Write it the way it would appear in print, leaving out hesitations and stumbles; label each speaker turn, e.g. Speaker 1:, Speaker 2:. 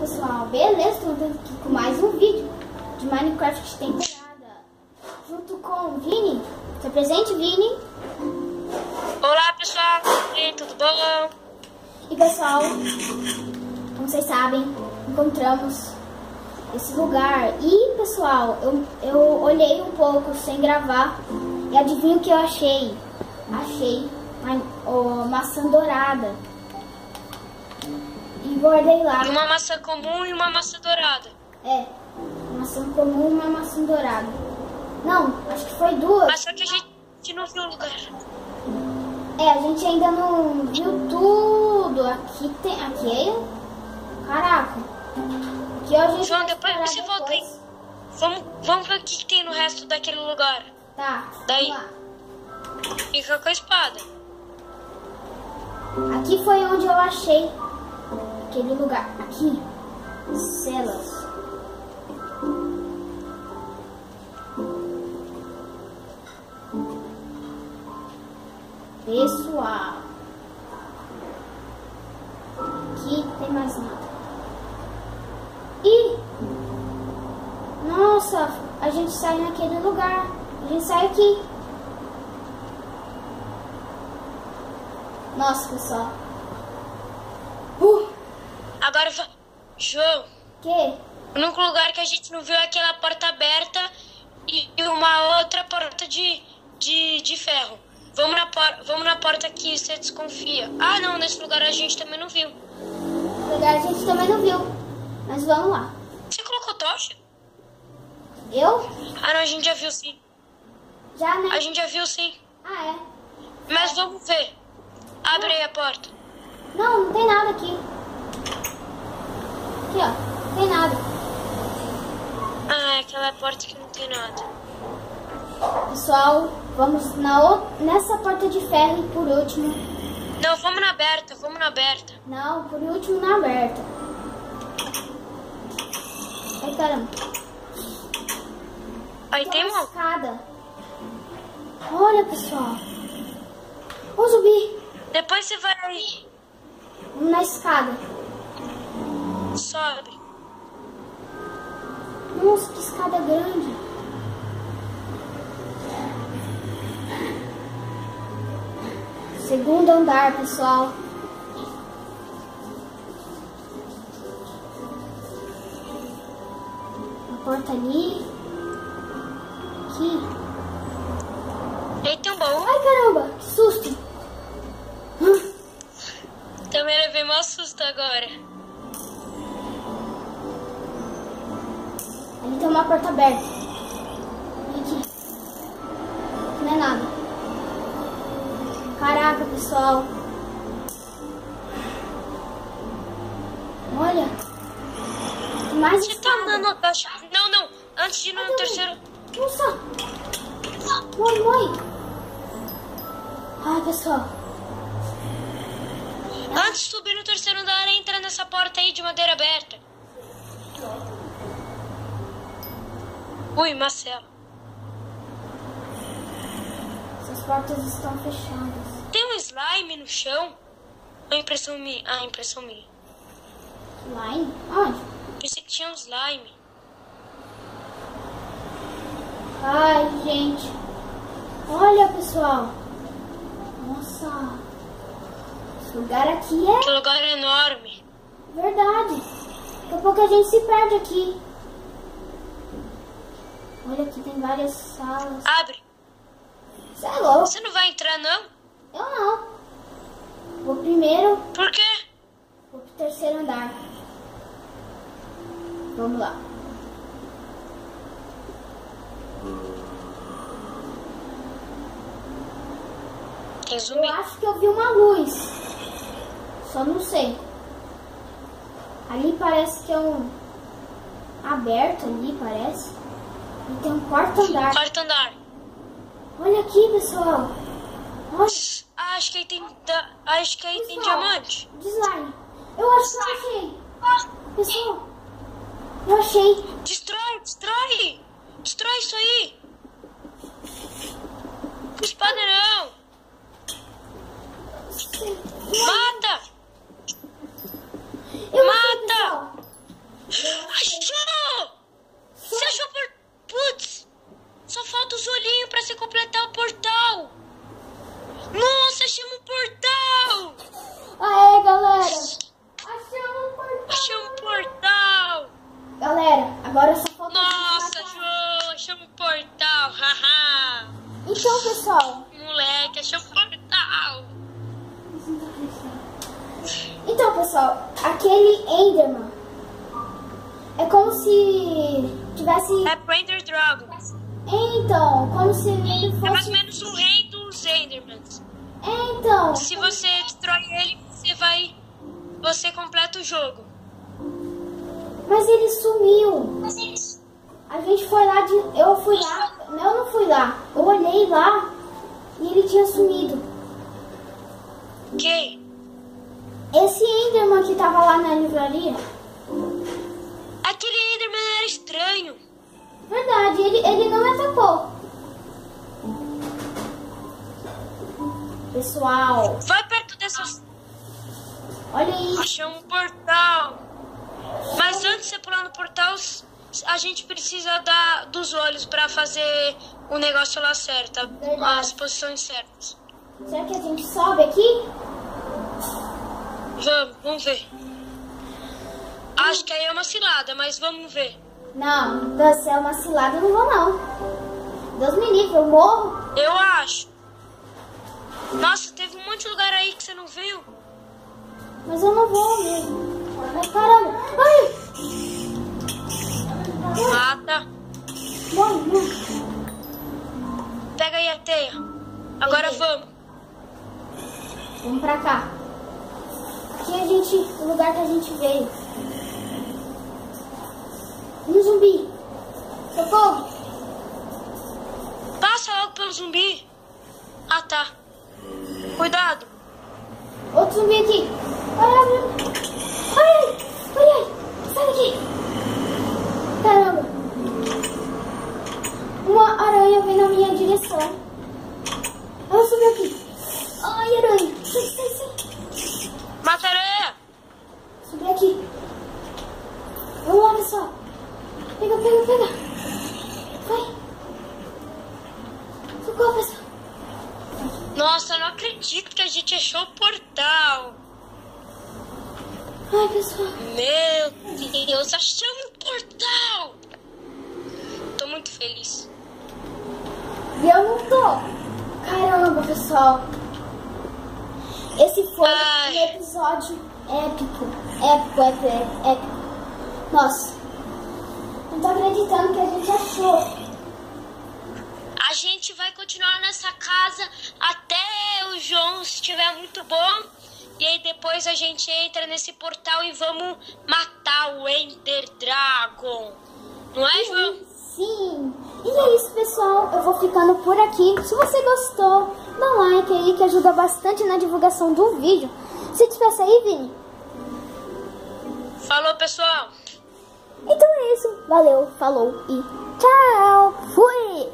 Speaker 1: pessoal, beleza? Estamos aqui com mais um vídeo de Minecraft temporada, junto com o Vini. Se apresente, Vini.
Speaker 2: Olá pessoal, e aí, tudo bom?
Speaker 1: E pessoal, como vocês sabem, encontramos esse lugar. E pessoal, eu olhei um pouco sem gravar e adivinha o que eu achei? Achei uma maçã dourada. E guardei lá.
Speaker 2: E uma maçã comum e uma maçã dourada.
Speaker 1: É, uma maçã comum e uma maçã dourada. Não, acho que foi duas.
Speaker 2: Mas só que a gente não viu o lugar.
Speaker 1: É, a gente ainda não viu tudo. Aqui tem. Aqui é. Caraca. Aqui a gente.
Speaker 2: João, depois você volta aí. Vamos ver o que tem no resto daquele lugar.
Speaker 1: Tá.
Speaker 2: Daí.
Speaker 1: Vamos lá.
Speaker 2: Fica com a espada.
Speaker 1: Aqui foi onde eu achei aquele lugar. Aqui. Celas. Pessoal. Aqui tem mais nada. Ih! Nossa, a gente sai naquele lugar. A gente sai aqui. Nossa, pessoal.
Speaker 2: Agora, João,
Speaker 1: Que?
Speaker 2: o único lugar que a gente não viu é aquela porta aberta e uma outra porta de ferro. Vamos na porta que você desconfia. Ah, não, nesse lugar a gente também não viu.
Speaker 1: No lugar a gente também não viu. Mas vamos lá.
Speaker 2: Você colocou tocha?
Speaker 1: Eu?
Speaker 2: Ah, não, a gente já viu sim.
Speaker 1: Já, né?
Speaker 2: A gente já viu sim.
Speaker 1: Ah, é.
Speaker 2: Mas vamos ver. Abre aí a porta.
Speaker 1: Não, não tem nada aqui. Aqui, ó. Não tem nada.
Speaker 2: Ah, é aquela porta que não tem nada.
Speaker 1: Pessoal, vamos nessa porta de ferro e por último.
Speaker 2: Não, vamos na aberta, vamos na aberta.
Speaker 1: Não, por último na aberta. Ai, caramba.
Speaker 2: Aí tem
Speaker 1: uma
Speaker 2: uma.
Speaker 1: escada. Olha, pessoal. Vamos subir.
Speaker 2: Depois você vai.
Speaker 1: Vamos na escada.
Speaker 2: Sobe.
Speaker 1: Nossa, que escada grande. Segundo andar, pessoal. A porta ali. Aqui.
Speaker 2: Aí tem um baú.
Speaker 1: Ai, caramba, que susto.
Speaker 2: Também levei maior susto agora.
Speaker 1: Ali tem uma porta aberta. E aqui. Aqui não é nada. Caraca, pessoal. Olha. Tem mais
Speaker 2: Você tá
Speaker 1: escada.
Speaker 2: andando abaixo. Não. Antes de ir no terceiro.
Speaker 1: Nossa. Mãe. Ai, pessoal.
Speaker 2: Antes de subir no terceiro andar, entra nessa porta aí de madeira aberta. Ui, Marcelo.
Speaker 1: Essas portas estão fechadas.
Speaker 2: Tem um slime no chão? A impressão minha. Ah, impressão minha.
Speaker 1: Slime? Onde?
Speaker 2: Pensei que tinha um slime.
Speaker 1: Ai, gente. Olha, pessoal. Nossa. Esse lugar aqui é
Speaker 2: Que lugar enorme.
Speaker 1: verdade. Daqui a pouco a gente se perde aqui. Olha, aqui tem várias salas.
Speaker 2: Abre.
Speaker 1: Você é louco?
Speaker 2: Você não vai entrar, não?
Speaker 1: Eu não. Vou primeiro.
Speaker 2: Por quê?
Speaker 1: Vou pro terceiro andar. Vamos lá.
Speaker 2: Tem
Speaker 1: Eu
Speaker 2: zumbi.
Speaker 1: acho que eu vi uma luz. Só não sei. Ali parece que é um aberto ali, parece. E tem um quarto andar.
Speaker 2: Quarto andar.
Speaker 1: Olha aqui, pessoal. Olha,
Speaker 2: Ah, acho que aí tem diamante.
Speaker 1: de slime. Eu acho que eu achei. Pessoal, eu achei.
Speaker 2: Destrói. Destrói isso aí. Espada não. Mata.
Speaker 1: Eu achei,
Speaker 2: Mata!
Speaker 1: pessoal. Agora só falta...
Speaker 2: Nossa, João, achou um portal. Haha.
Speaker 1: Então, pessoal...
Speaker 2: Moleque, achou um portal.
Speaker 1: Então, pessoal, aquele Enderman é como se tivesse...
Speaker 2: É pro Ender Dragon.
Speaker 1: Então, como se ele
Speaker 2: É mais
Speaker 1: fosse...
Speaker 2: ou menos o rei dos Endermans.
Speaker 1: Então...
Speaker 2: Se você destrói ele, você completa o jogo.
Speaker 1: Mas ele sumiu. A gente foi lá de... Eu fui lá... Eu não fui lá. Eu olhei lá e ele tinha sumido.
Speaker 2: Quem?
Speaker 1: Esse Enderman que tava lá na livraria.
Speaker 2: Aquele Enderman era estranho.
Speaker 1: Verdade, ele não me atacou. Pessoal,
Speaker 2: Vai perto dessas...
Speaker 1: olha isso.
Speaker 2: Achei um portal. Mas antes de você pular no portal, a gente precisa dos olhos pra fazer o negócio lá certo.
Speaker 1: Verdade.
Speaker 2: As posições certas.
Speaker 1: Será que a gente sobe aqui?
Speaker 2: Vamos ver. Acho que aí é uma cilada, mas vamos ver.
Speaker 1: Não, se é uma cilada eu não vou não. Deus me livre, eu morro.
Speaker 2: Eu acho. Nossa, teve um monte de lugar aí que você não viu.
Speaker 1: Mas eu não vou mesmo. Ai, caramba. Ai.
Speaker 2: Mata.
Speaker 1: Morre.
Speaker 2: Pega aí a teia. Agora
Speaker 1: Peguei.
Speaker 2: vamos.
Speaker 1: Vamos pra cá. Aqui o lugar que a gente veio. Um zumbi. Socorro.
Speaker 2: Passa logo pelo zumbi. Ah, tá. Cuidado.
Speaker 1: Outro zumbi aqui. Ai. Sai daqui. Caramba. Uma aranha vem na minha direção. Ela subiu aqui. Ai, aranha. Sai.
Speaker 2: Mata a aranha.
Speaker 1: Subi aqui. Vamos lá, pessoal. Pega. Vai. Socorro, pessoal.
Speaker 2: Nossa, eu não acredito que a gente achou o portal.
Speaker 1: Ai, pessoal.
Speaker 2: Meu Deus, achamos um portal. Tô muito feliz.
Speaker 1: E eu não tô. Caramba, pessoal. Esse foi um episódio épico. Épico. Nossa. Não tô acreditando que a gente achou.
Speaker 2: A gente vai continuar nessa casa até o João estiver muito bom. E aí depois a gente entra nesse portal e vamos matar o Ender Dragon. Não é, João?
Speaker 1: Sim. E é isso, pessoal. Eu vou ficando por aqui. Se você gostou, dá um like aí que ajuda bastante na divulgação do vídeo. Se despeça aí, Vini.
Speaker 2: Falou, pessoal.
Speaker 1: Então é isso. Valeu, falou e tchau. Fui.